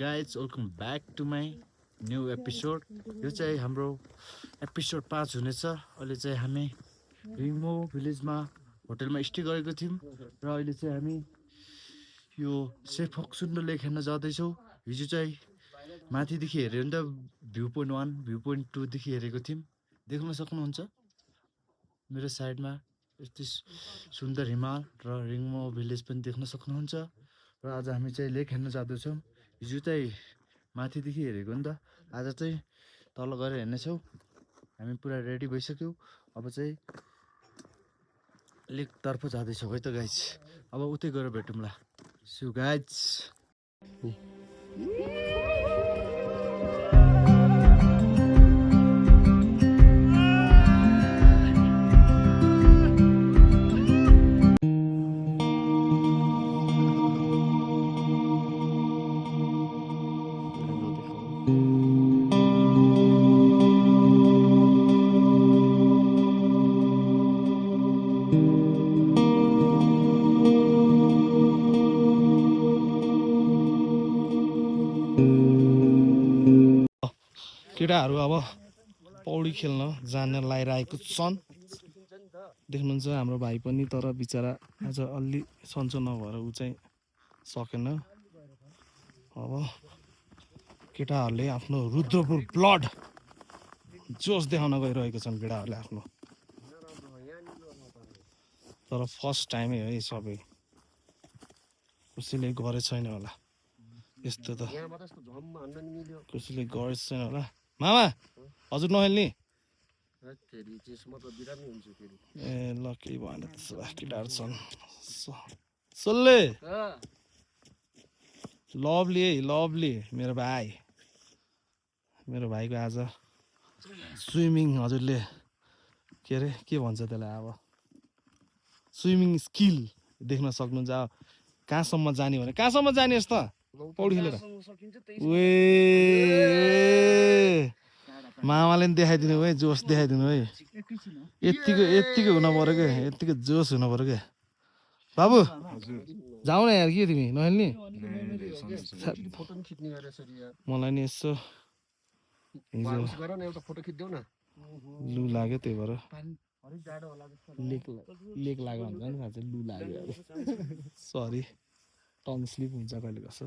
guys, welcome back to my new episode. यो चाहिँ हाम्रो एपिसोड 5 हुनेछ। अहिले चाहिँ हामी रिङमो भिलेजमा होटलमा स्टे गरेको थियौँ र अहिले चाहिँ हामी यो सेफ हक्सुन्डो लेक हेर्न जाँदैछौँ। हिजो चाहिँ माथिदेखि हेऱ्यो भने त भ्यू पोइन्ट 1 भ्यू पोइन्ट 2 देखि हेरेको थियौँ। देख्न सक्नुहुन्छ मेरो साइडमा यति सुन्दर हिमाल र रिङमो भिलेज पनि देख्न सक्नुहुन्छ। र आज हामी चाहिँ लेक हेर्न जाँदैछौँ। हिजो चाहिँ माथिदेखि हेरेको नि त, आज चाहिँ तल गएर हेर्नेछौँ। हामी पुरा रेडी भइसक्यौँ। अब चाहिँ लेकतर्फ जाँदैछौँ है त गाइज। अब उतै गएर भेटौँला। सो गाइज केटाहरू अब पौडी खेल्न जान लागिरहेको छन्। देख्नुहुन्छ हाम्रो भाइ पनि, तर बिचरा आज अलि सन्चो नभएर ऊ चाहिँ सकेन। अब केटाहरूले आफ्नो रुद्रपुर ब्लड जोस देखाउन गइरहेको छन् केटाहरूले आफ्नो। तर फर्स्ट टाइमै है सबै, कसैले गरे छैन होला यस्तो त, कसैले गरे छैन होला। मामा हजुर नखेल्ने ए ल केही भएन त्यसो भए। केटाहरू छन् सोल्ले लभली है, लभली मेरो भाइ। मेरो भाइको आज स्विमिङ हजुरले के अरे के भन्छ त्यसलाई, अब स्विमिङ स्किल देख्न सक्नुहुन्छ। अब कहाँसम्म जाने भने कहाँसम्म जाने यस्तो पौडी खेलेर मामाले पनि देखाइदिनु है, जोस देखाइदिनु है। यत्तिको हुन पऱ्यो क्या, यत्तिको जोस हुन पऱ्यो क्या। बाबु जाऊ न यार, के तिमी नहेल्ने? मलाई नि यसो लु लाग्यो, त्यही भएर लेक लाग्यो भन्छ नि खास लु लाग्यो। सरी टङ स्लिप हुन्छ कहिले कसो,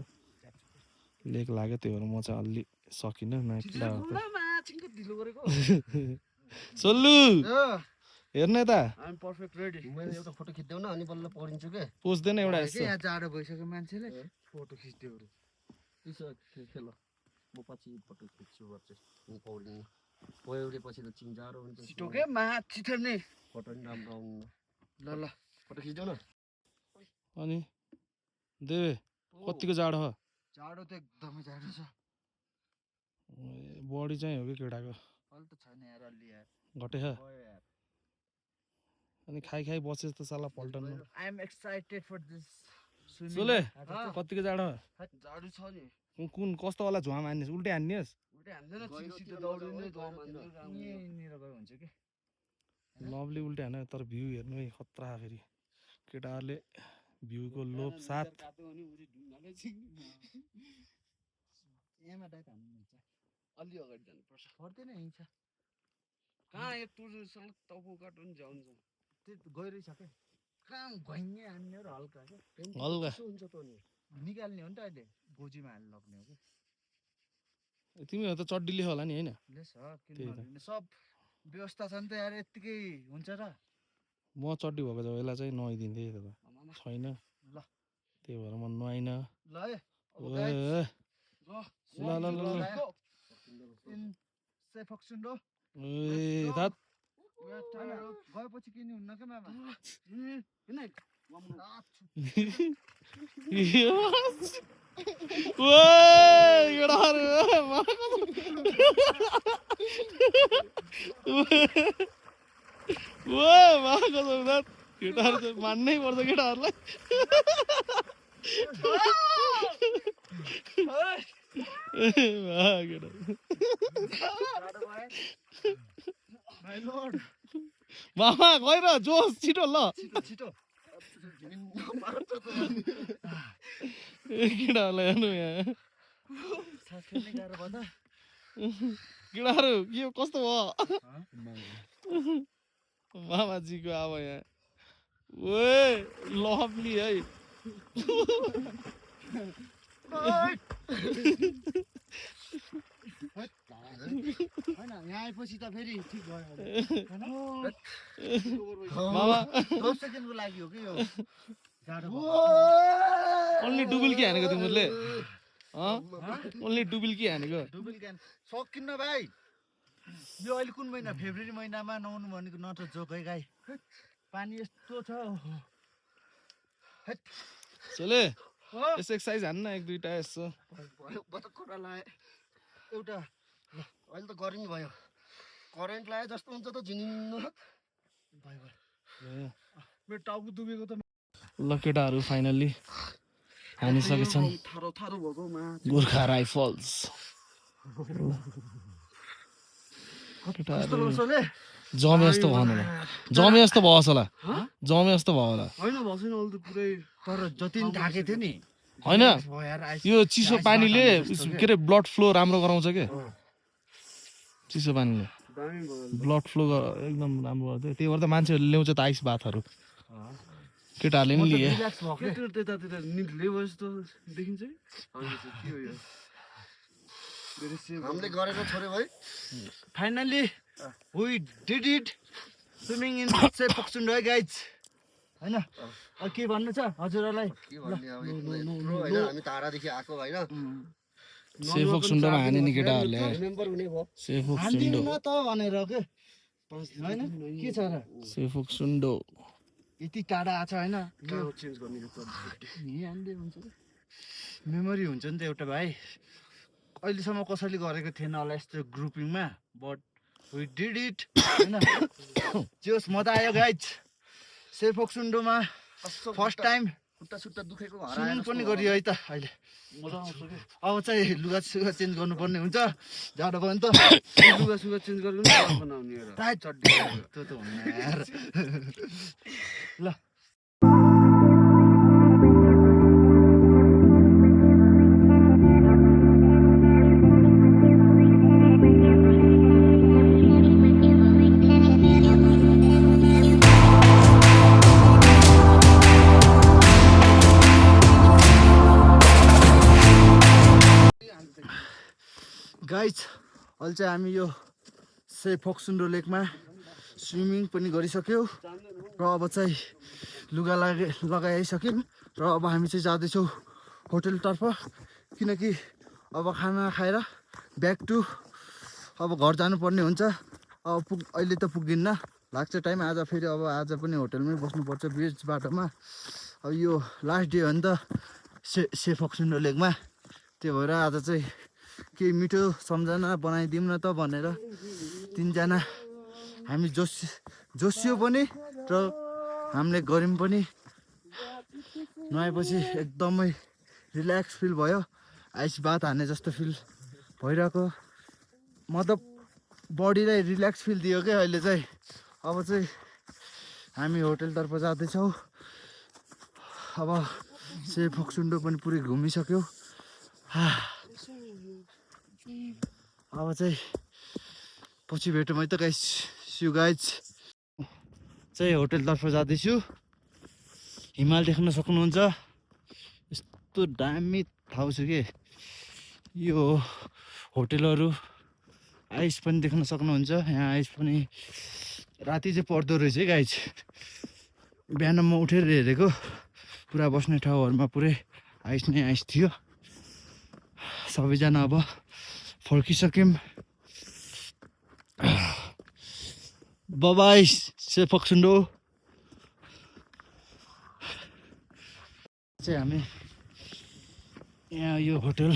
लेक लाग्यो त्यही भएर म चाहिँ अलि सकिनँ। सोल्लु हेर्न यता पर्फेक्ट रेडी। मैले एउटा फोटो खिच्देऊ न, अनि बल्ल पौडिन्छु के। पोस्दैन एउटा यस्तो यहाँ जाडो भइसक्यो मान्छेले फोटो खिच्दियो रे। त्यसो खेल म पछि फोटो खिच्छु गर्छु। म पौडिनु पौडेपछि त चिङ जाडो हुन्छ छिटो के माथि थर्ने फोटो नि राम्रो आउनु। ल ल फोटो खिच्देऊ न। अनि देवे कतिको जाडो हो? जाडो त एकदमै जाडो छ। बडी चाहिँ हो कि केटाको अलि त छैन यार, अलि यार घटे छ। अनि खाइ बसेछ त साला पल्टन। I am excited for this swimming. सोले कतिको जाडो? जाडो छ नि। कुन कस्तो वाला झुवा हान्ने? उल्टे हान्नेस्? उल्टे हान्दैन, सिधै दौडिने झुवा हान्ने निर गयो हुन्छ के। लभली उल्टे हान्यो, तर भ्यू हेर्नु है खतरा। फेरि केटाहरूले भ्यूको लोभ साथ अलि अगाडि जानुपर्छ, पर्दैन हिँड्छ। कहाँ यो तुरसँग तपु काट्नु नि झ्याउँछ त्यो गइरहेछ क्या। कहाँ घैँगे हान्ने र हल्का क्या, हल्का हुन्छ त नि निकाल्ने हो नि त। अहिले गोजीमा हाल्नु लग्ने हो कि। तिमीहरू त चड्डीले होला नि होइन? सब व्यवस्था छ नि त यार, यत्तिकै हुन्छ र। म चड्डी भएको बेला चाहिँ नुहाइदिन्थेँ छैन, ल त्यही भएर म नुहाइन। ल सेफ हक्सुन्डो गएपछि किन्नु हुन्न क्या मामा। केटाहरू चाहिँ मान्नै पर्छ केटाहरूलाई। मामा गएर जोस छिटो ल छिटो केटाहरूलाई हेर्नु यहाँ केटाहरू के कस्तो भयो मामाजीको अब यहाँ ओए लभली है हैन यहाँ आएपछि त फेरि ठिक भयो मामा 10 सेकेन्डको लागि हो कि यो ओन्ली डुबुल्की हानेको तिमीहरूले ओन्ली डुबुल्की हानेको डुबुल क्यान सकिन्न भाइ यो अहिले कुन महिना फेब्रुअरी महिनामा नुहाउनु भनेको न त जोक है गाई पानी यस्तो छ चले यसो एक्सर्साइज हान्न एक दुईटा यसो एउटा ल अहिले त गर्मी भयो करेन्ट लाए जस्तो हुन्छ त झिनिन्न भयो मेरो टाउको दुबेको त ल केटाहरू फाइनल्ली हानिसकेछन् थारो भएको गोर्खा राइफल्स केटाहरू जमे जस्तो भएन होला जमे जस्तो भयो होला जमे जस्तो भयो होला होइन भएन अहिले त पुरै तर जति पनि ढाकेको थियो नि होइन यो चिसो पानीले के अरे ब्लड फ्लो राम्रो गराउँछ के चिसो पानीले ब्लड फ्लो एकदम राम्रो गर्थ्यो त्यही भएर त मान्छेहरूले ल्याउँछ त आइस बाथहरू केटाहरूले पनि लिए हामीले गरेर छोड्यो भाइ finally we did it swimming in से पक्सुन्डो है गाइज हैन के भन्नु छ हजुरहरूलाई हामी टाढादेखि आएको होइन सेफोक सुन्डोमा हाने नि केटाहरूले सेफोक सुन्डो न त भनेर के हैन के छ र सेफोक सुन्डो यति टाढा आछ हैन चेन्ज गर्ने मेमोरी हुन्छ नि त एउटा भाइ अहिलेसम्म कसैले गरेको थिएन होला यस्तो ग्रुपिङमा बट वी डिड इट हैन जोस मजा आयो गाइज सेफोक सुन्डोमा फर्स्ट टाइम खुट्टा सुट्टा दुखेको स्विमिङ पनि गरियो है त अहिले मजा आउँछ कि अब चाहिँ लुगा सुगा चेन्ज गर्नुपर्ने हुन्छ जाडो भयो नि त लुगा सुगा चेन्ज गरेर बनाउने टाइट चड्डी त्यो त हुन्न यार ल गाइज अहिले चाहिँ हामी यो सेफोक सुन्डो लेकमा स्विमिङ पनि गरिसक्यौँ र अब चाहिँ लुगा लगाइसक्यौँ र अब हामी चाहिँ जाँदैछौँ होटलतर्फ किनकि अब खाना खाएर ब्याक टु अब घर जानुपर्ने हुन्छ अब अहिले त पुग्दिन्न लाग्छ टाइम आज फेरि अब आज पनि होटलमै बस्नुपर्छ ब्रिज बाटोमा अब यो लास्ट डे हो नि त सेफोक सुन्डो लेकमा त्यो भएर आज चाहिँ केही मिठो सम्झना बनाइदिउँ न त भनेर तिनजना हामी जोसियो पनि र हामीले गऱ्यौँ पनि नुहाएपछि एकदमै रिल्याक्स फिल भयो आइस बाथ हाने जस्तो फिल भइरहेको मतलब बडीलाई रिल्याक्स फिल दियो क्या अहिले चाहिँ अब चाहिँ हामी होटलतर्फ जाँदैछौँ अब सेफोक सुन्डो पनि पुरै घुमिसक्यो अब चाहिँ पछि भेटौँ है त गाइस सी यू गाइज चाहिँ होटलतर्फ जाँदैछु हिमाल देख्न सक्नुहुन्छ यस्तो दामी ठाउँ छ कि यो होटलहरू आइस पनि देख्न सक्नुहुन्छ यहाँ आइस पनि राति चाहिँ पर्दो रहेछ है गाइज बिहान म उठेर हेरेको पुरा बस्ने ठाउँहरूमा पुरै आइस नै आइस थियो सबैजना अब फर्किसक्यौँ बाबाई सेफोक सुन्डो चाहिँ हामी यहाँ यो होटल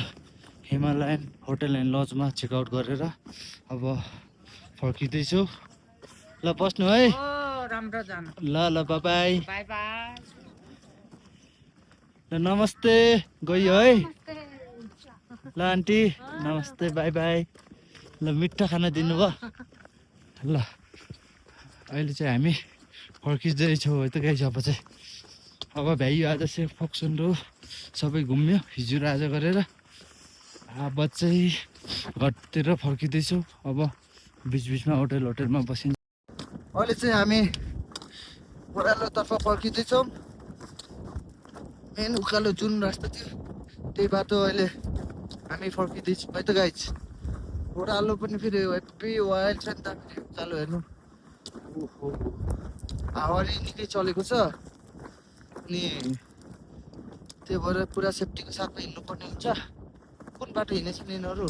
हिमालयन होटल एन्ड लजमा चेकआउट गरेर अब फर्किँदैछु ल बस्नु है ल ल बाबाई ल नमस्ते गयो है ल आन्टी नमस्ते बाई बाई ल मिठो खाना दिनुभयो ल अहिले चाहिँ हामी फर्किँदैछौँ है त गाइस अब चाहिँ अब भ्याइयो आज सेफोक सुन्डो सबै घुम्यो हिजो आज गरेर अब चाहिँ घरतिर फर्किँदैछौँ। अब बिचबिचमा होटलमा बसिन्छ। अहिले चाहिँ हामी ओह्रालोतर्फ फर्किँदैछौँ। मेन उकालो जुन रास्ता थियो त्यही बाटो अहिले हामी फर्किँदैछौँ है त गाइज। ओह्रालो पनि फेरि हेप्पी वाइल्ड छ नि त। उकालो हेर्नु, हावाले निकै चलेको छ अनि त्यही भएर पुरा सेफ्टीको साथमा हिँड्नुपर्ने हुन्छ। कुन बाटो हिँडेछन् यिनीहरू?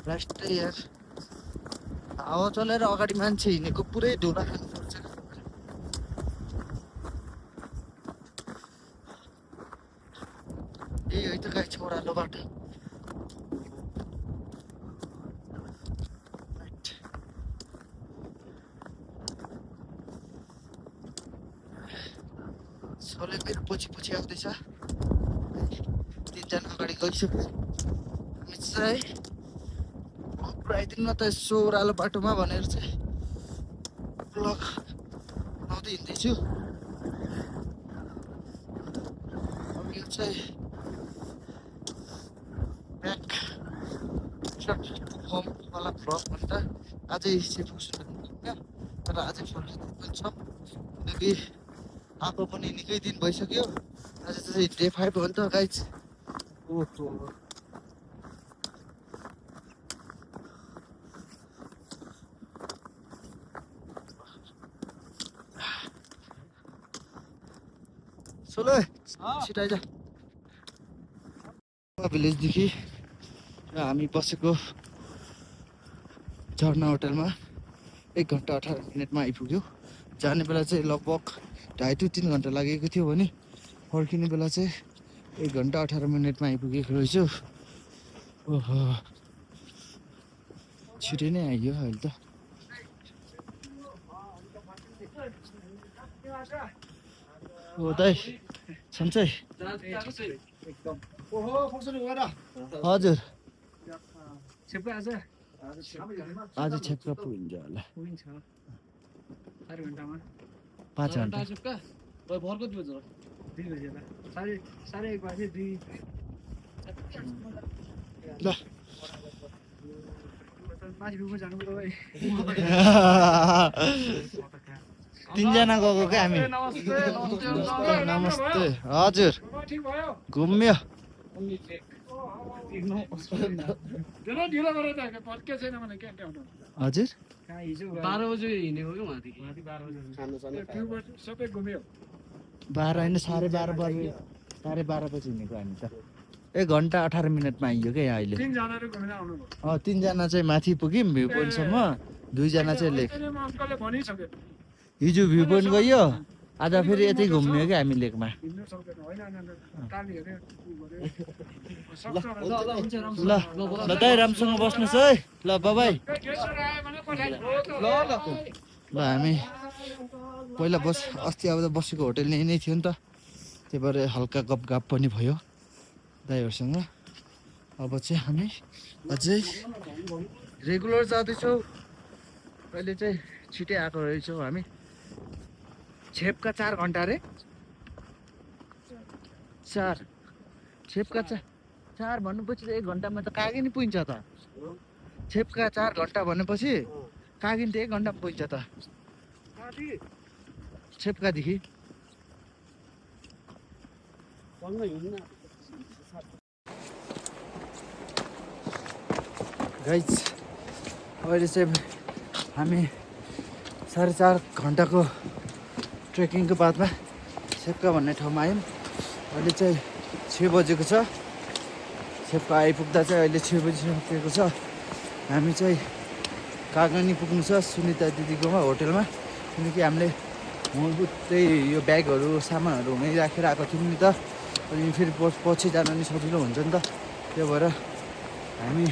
लास्टै यार हावा चलेर अगाडि मान्छे हिँडेको पुरै धुला खानु पर्छ। यही है त गाई ओह्रालो बाटो। सोले मेरो पछि पछि आउँदैछ। तिनजना अगाडि गइसक्यो। हामी चाहिँ पुऱ्याइदिनु न त यसो ओह्रालो बाटोमा भनेर चाहिँ ब्लग बनाउँदै हिँड्दैछु। अब यो चाहिँ ब्याक होमवाला ब्लग भन्दा अझै चाहिँ फुक्छु तर अझै फर्किँदै पनि छ किनकि आएको पनि निकै दिन भइसक्यो। आज चाहिँ डे 5 हो नि त गाइज। ओहो सोलो छिटो आइज। भिलेजदेखि हामी बसेको झरना होटलमा 1 घन्टा 18 मिनटमा आइपुग्यो। जाने बेला चाहिँ लगभग 2.5 to 3 घन्टा लागेको थियो भने फर्किने बेला चाहिँ 1 घन्टा 18 मिनटमा आइपुगेको रहेछु। ओहो छिटै नै आइयो अहिले त। हो दाइ सन्चै? हजुर आज छेप्का पुगिन्छ होला। 5 घन्टा ल तिनजना गएको क्या हामी। नमस्ते। हजुर घुम्यो। हजुर 12 बजे हिँडेको क्या उहाँदेखि। 12 होइन 12:30 बजे 12:30 बजी हिँडेको हामी त। 1 घन्टा 18 मिनटमा आइयो क्या यहाँ अहिले। तिनजना चाहिँ माथि पुग्यौँ भ्यू पोइन्टसम्म, 2 जना चाहिँ लेक। हिजो भ्यू पोइन्ट गयो, आज फेरि यतै घुम्यो क्या हामी लेकमा। ल ल दाइ राम्रोसँग बस्नुहोस् है। ल बाबाई। ल हामी पहिला अस्ति आउँदा बसेको होटल यही नै थियो नि त, त्यही भएर हल्का गफगाफ पनि भयो दाइहरूसँग। अब चाहिँ हामी अझै रेगुलर जाँदैछौँ। अहिले चाहिँ छिटै आएको रहेछौँ हामी। छेपका 4 घन्टा रे 4 छेपका 4 भन्नुपछि 1 घन्टामा त कागी नि पुगिन्छ त। छेपका 4 घन्टा भनेपछि कागिन त 1 घन्टामा पुगिन्छ त छेपकादेखि। गाइज अहिले चाहिँ हामी 4.5 घन्टाको ट्रेकिङको बादमा छेप्का भन्ने ठाउँमा आयौँ। अहिले चाहिँ 6 बजेको छ। छेप्का आइपुग्दा चाहिँ अहिले 6 बजिसकेको छ। हामी चाहिँ कागनी पुग्नु छ सुनिता दिदीकोमा होटलमा, किनकि हामीले त्यही यो ब्यागहरू सामानहरू हुनै राखेर आएको थियौँ नि त। अनि फेरि पछि जान नि सजिलो हुन्छ नि त, त्यही भएर हामी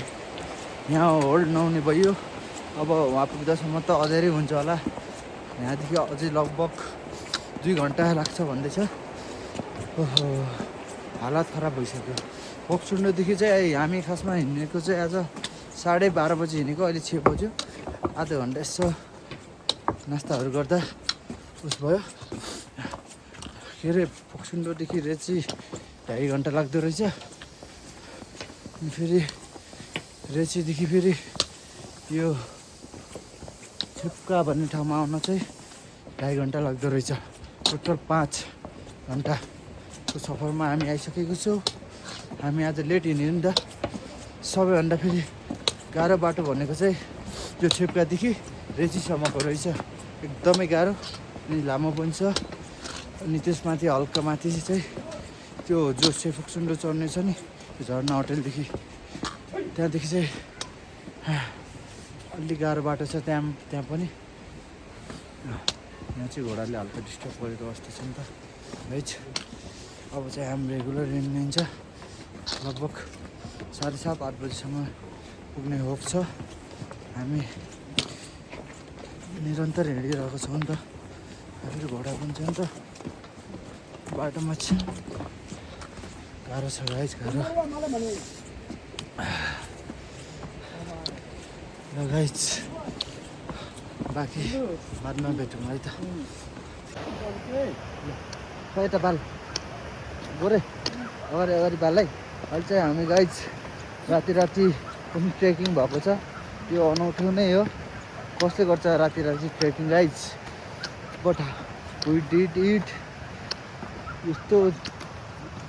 यहाँ होल्ड नहुने भयो। अब वहाँ पुग्दासम्म त अझै हुन्छ होला। यहाँदेखि अझै लगभग 2 घन्टा लाग्छ भन्दैछ। ओहो हालत खराब भइसक्यो। पोखचुन्डोदेखि चाहिँ हामी खासमा हिँडेको चाहिँ आज 12:30 बजी हिँडेको, अहिले 6 बज्यो। आधा घन्टा यसो नास्ताहरू गर्दा उस भयो। के अरे पोखचुन्डोदेखि रेची 2.5 घन्टा लाग्दो रहेछ। अनि फेरि रेसीदेखि फेरि यो छिप्का भन्ने ठाउँमा आउन चाहिँ 2.5 घन्टा लाग्दो रहेछ। टोटल 5 घन्टाको सफरमा हामी आइसकेको छौँ। हामी आज लेट हिँड्यो नि त। सबैभन्दा फेरि गाह्रो बाटो भनेको चाहिँ त्यो छिप्कादेखि रेसीसम्मको रहेछ। एकदमै गाह्रो अनि लामो पनि छ। अनि त्यसमाथि हल्का माथि चाहिँ त्यो जो सेफोक्सुन्डो चढ्ने छ नि त्यो झर्ना होटेलदेखि, त्यहाँदेखि चाहिँ अलि गाह्रो बाटो छ। त्यहाँ पनि यहाँ चाहिँ घोडाले हल्का डिस्टर्ब गरेको अवस्था छ नि त गाइज। अब चाहिँ हामी रेगुलर हिँड्नुहुन्छ। लगभग 7:30-8 बजीसम्म पुग्ने होप छ। हामी निरन्तर हिँडिरहेको छौँ नि त। फेरि घोडा पनि छ नि त बाटोमा चाहिँ। गाह्रो छ गाइज, गाह्रो। र गाइज बाँकी बादमा भेटौँ है त। खै त बाल गोरे अगाडि बाल है। अहिले चाहिँ हामी गाइज राति पनि ट्रेकिङ भएको छ। त्यो अनौठो नै हो। कसले गर्छ राति trekking guys? But we did it. यस्तो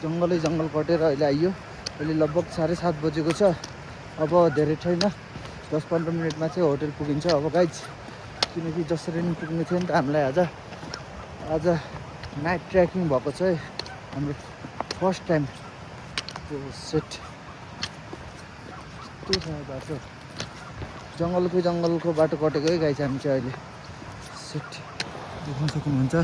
जङ्गल कटेर अहिले आइयो। अहिले लगभग 7:30 बजेको छ। अब धेरै छैन, 10-15 मिनटमा चाहिँ होटल पुगिन्छ अब गाइज। किनकि जसरी नि पुग्ने थियो नि त हामीलाई आज नाइट ट्रेकिङ भएको छ है हाम्रो फर्स्ट टाइम। त्यो सेट यस्तो छ बाटो, जङ्गलको बाटो कटेको है गाइज। हामी चाहिँ अहिले सेट देख्न सक्नुहुन्छ।